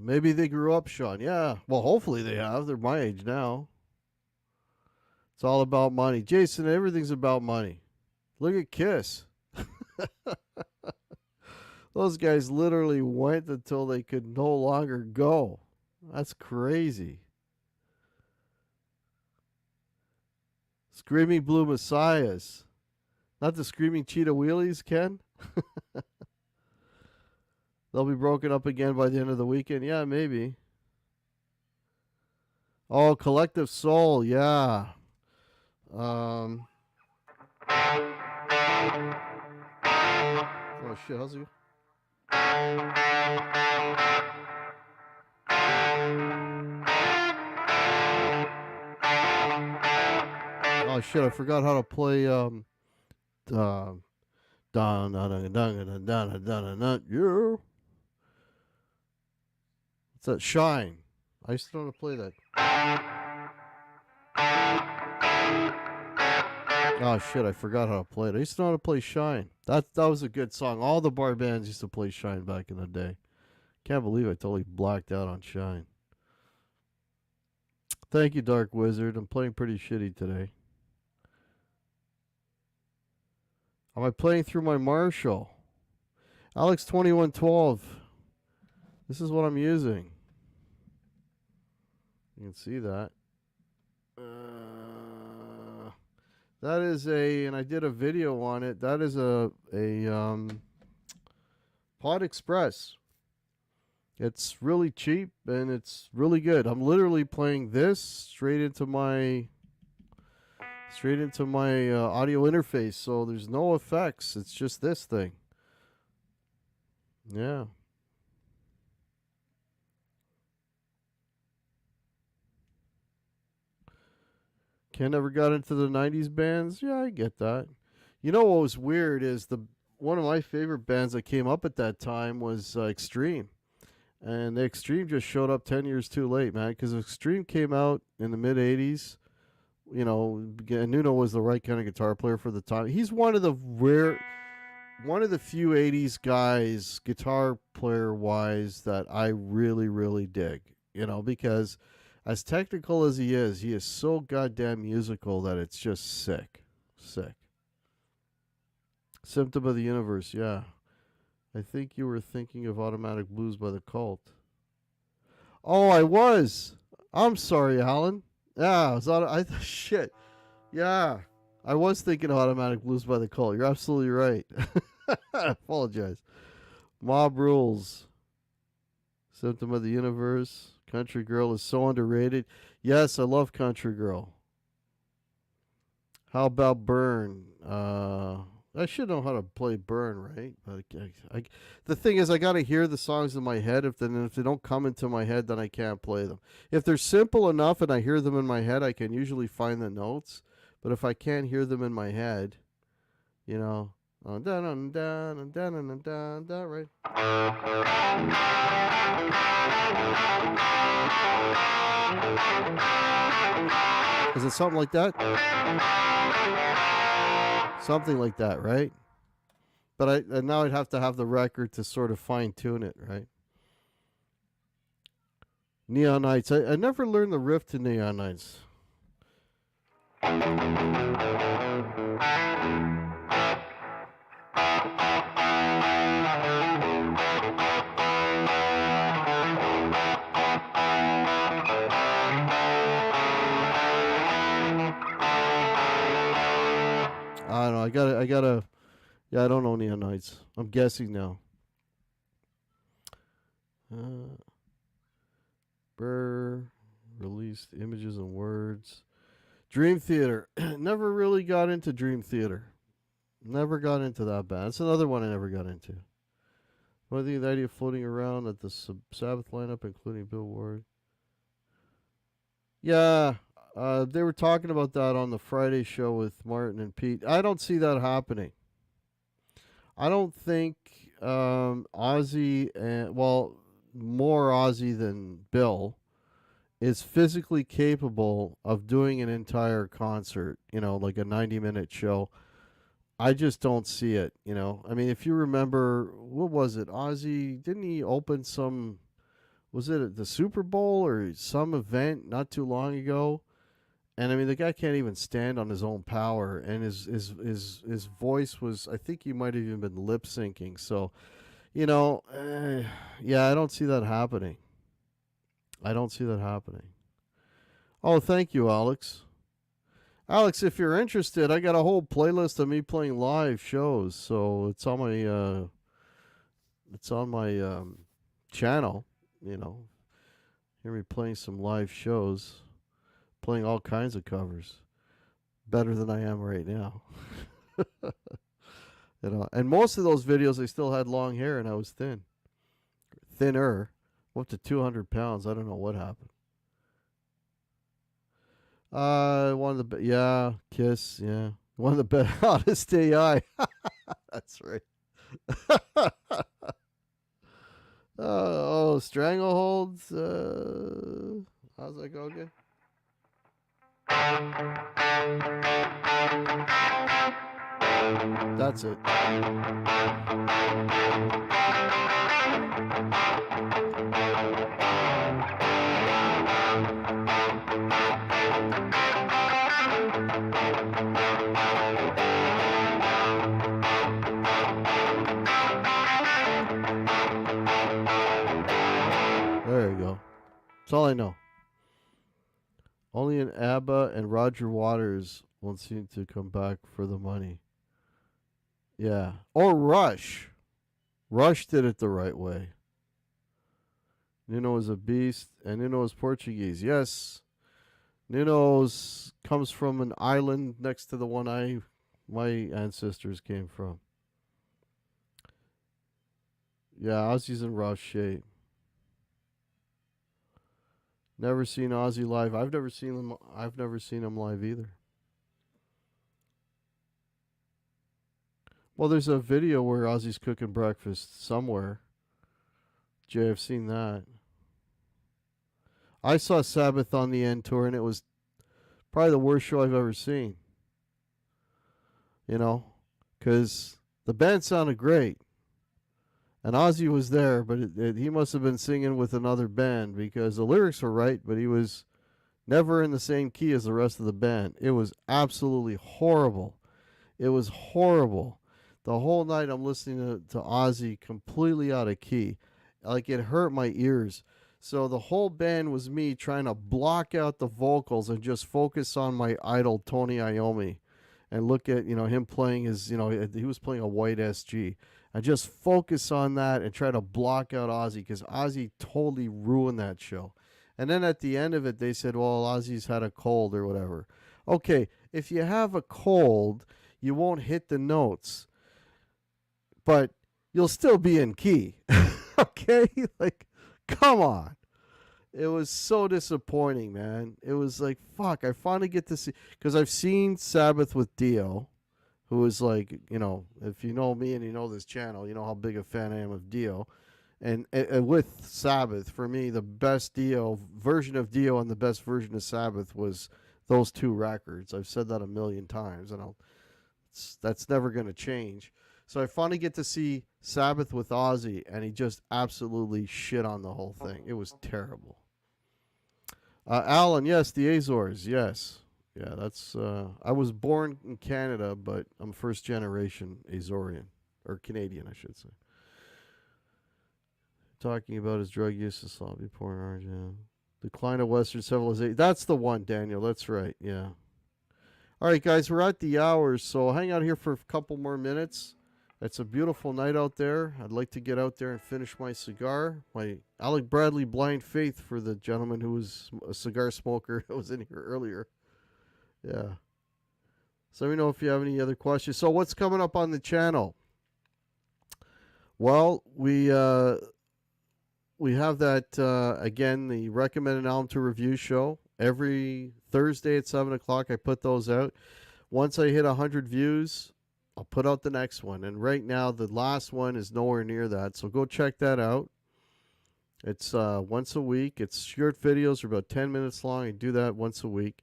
Maybe they grew up, Sean. Yeah. Well, hopefully they have. They're my age now. It's all about money. Jason, everything's about money. Look at Kiss. Those guys literally went until they could no longer go. That's crazy. Screaming Blue Messiahs. Not the Screaming Cheetah Wheelies, Ken? They'll be broken up again by the end of the weekend. Yeah, maybe. Oh, Collective Soul. Yeah. Oh, shit. How's it? Oh, shit. I forgot how to play down, down, down, down, down, down, down, yeah. What's that? Shine. I used to know how to play that. Oh shit! I forgot how to play it. I used to know how to play Shine. That was a good song. All the bar bands used to play Shine back in the day. Can't believe I totally blacked out on Shine. Thank you, Dark Wizard. I'm playing pretty shitty today. Am I playing through my Marshall? Alex 2112. This is what I'm using. You can see that. That is and I did a video on it. That is a Pod Express. It's really cheap and it's really good. I'm literally playing this straight into my audio interface, so there's no effects. It's just this thing. Yeah. Ken never got into the 90s bands. Yeah, I get that. You know what was weird is one of my favorite bands that came up at that time was Extreme. And the Extreme just showed up 10 years too late, man, because Extreme came out in the mid 80s. You know, Nuno was the right kind of guitar player for the time. He's one of the few 80s guys, guitar player wise, that I really, really dig. You know, because as technical as he is so goddamn musical that it's just sick. Sick. Symptom of the Universe, yeah. I think you were thinking of Automatic Blues by the Cult. Oh, I was. I'm sorry, Alan. Yeah, shit. Yeah, I was thinking of Automatic Blues by the Cult. You're absolutely right. I apologize. Mob Rules. Symptom of the Universe. Country Girl is so underrated. Yes, I love Country Girl. How about Burn? I should know how to play Burn, right? But the thing is, I got to hear the songs in my head. If they don't come into my head, then I can't play them. If they're simple enough and I hear them in my head, I can usually find the notes. But if I can't hear them in my head, you know, right? Is it something like that? Something like that, right? But now I'd have to have the record to sort of fine tune it, right? Neon Nights. I never learned the riff to Neon Nights. I don't know. I gotta. Yeah, I don't know Neon Nights. I'm guessing now. Burr released Images and Words. Dream Theater. Never really got into Dream Theater. Never got into that band. That's another one I never got into. What do you think of the idea of floating around at the Sabbath lineup, including Bill Ward? Yeah, they were talking about that on the Friday show with Martin and Pete. I don't see that happening. I don't think Ozzy, more Ozzy than Bill, is physically capable of doing an entire concert, you know, like a 90-minute show. I just don't see it, you know. I mean, if you remember, what was it? Ozzy, didn't he open some, was it at the Super Bowl or some event not too long ago? And I mean, the guy can't even stand on his own power, and his voice was, I think he might have even been lip syncing. So, you know, yeah, I don't see that happening. I don't see that happening. Oh, thank you, Alex. Alex, if you're interested, I got a whole playlist of me playing live shows. So it's on my channel. You know, hear me playing some live shows. Playing all kinds of covers, better than I am right now. You know, and most of those videos I still had long hair and I was thinner, up to 200 pounds. I don't know what happened. One of the Kiss, yeah, one of the best honest AI. That's right. Strangleholds. How's that go again? That's it. There you go. That's all I know. Only an ABBA and Roger Waters won't seem to come back for the money. Yeah. Or Rush. Rush did it the right way. Nuno is a beast, and Nuno is Portuguese. Yes. Nuno's comes from an island next to the one my ancestors came from. Yeah, Ozzy's in rough shape. Never seen Ozzy live. I've never seen him. I've never seen him live either. Well, there's a video where Ozzy's cooking breakfast somewhere. Jay, I've seen that. I saw Sabbath on the End tour, and it was probably the worst show I've ever seen. You know, because the band sounded great, and Ozzy was there, but he must have been singing with another band because the lyrics were right, but he was never in the same key as the rest of the band. It was absolutely horrible. It was horrible. The whole night I'm listening to Ozzy completely out of key. Like it hurt my ears. So the whole band was me trying to block out the vocals and just focus on my idol Tony Iommi and look at, him playing his, he was playing a white SG. And just focus on that and try to block out Ozzy because Ozzy totally ruined that show. And then at the end of it, they said, well, Ozzy's had a cold or whatever. Okay, if you have a cold, you won't hit the notes, but you'll still be in key. Okay? Like, come on. It was so disappointing, man. It was like, fuck, I finally get to see, because I've seen Sabbath with Dio, who is like, if you know me and you know this channel, you know how big a fan I am of Dio. And with Sabbath, for me, the best Dio version of Dio and the best version of Sabbath was those two records. I've said that a million times, and that's never going to change. So I finally get to see Sabbath with Ozzy, and he just absolutely shit on the whole thing. It was terrible. Alan, yes, the Azores, yes. Yeah, that's. I was born in Canada, but I'm first generation Azorean, or Canadian, I should say. Talking about his drug use of sloppy porn orange. Yeah. Decline of Western civilization. That's the one, Daniel. That's right. Yeah. All right, guys, we're at the hours, so hang out here for a couple more minutes. It's a beautiful night out there. I'd like to get out there and finish my cigar. My Alec Bradley blind faith for the gentleman who was a cigar smoker that was in here earlier. Yeah. So let me know if you have any other questions. So what's coming up on the channel? Well, we have that, again, the recommended album to review show. Every Thursday at 7 o'clock, I put those out. Once I hit 100 views, I'll put out the next one. And right now, the last one is nowhere near that. So go check that out. It's once a week. It's short videos. They're about 10 minutes long. I do that once a week.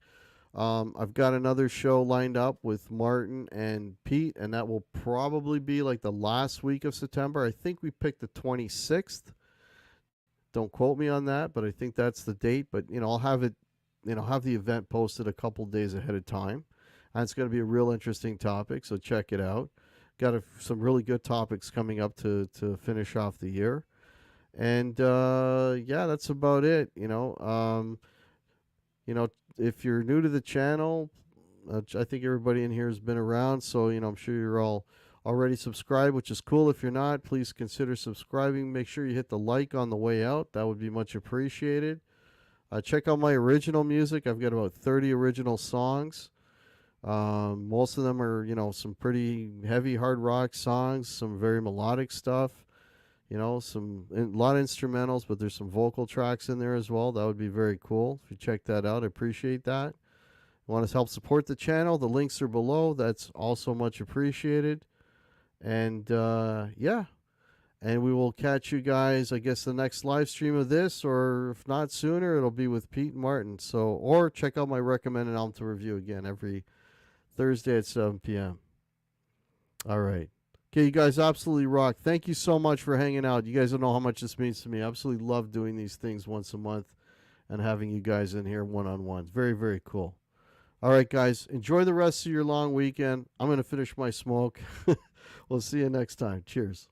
I've got another show lined up with Martin and Pete, and that will probably be like the last week of September. I think we picked the 26th. Don't quote me on that, but I think that's the date. But, I'll have it, have the event posted a couple days ahead of time. And it's going to be a real interesting topic, so check it out. Got some really good topics coming up to finish off the year. And, yeah, that's about it, if you're new to the channel, I think everybody in here has been around, so, I'm sure you're all already subscribed, which is cool. If you're not, please consider subscribing. Make sure you hit the like on the way out. That would be much appreciated. Check out my original music. I've got about 30 original songs. Most of them are, some pretty heavy hard rock songs, some very melodic stuff, a lot of instrumentals, but there's some vocal tracks in there as well. That would be very cool. If you check that out, I appreciate that. Want to help support the channel? The links are below. That's also much appreciated. And, yeah. And we will catch you guys, I guess, the next live stream of this, or if not sooner, it'll be with Pete and Martin. So, or check out my recommended album to review again every Thursday at 7 p.m. All right. Okay, you guys absolutely rock. Thank you so much for hanging out. You guys don't know how much this means to me. I absolutely love doing these things once a month and having you guys in here one-on-one. Very, very cool. All right, guys, enjoy the rest of your long weekend. I'm going to finish my smoke. We'll see you next time. Cheers.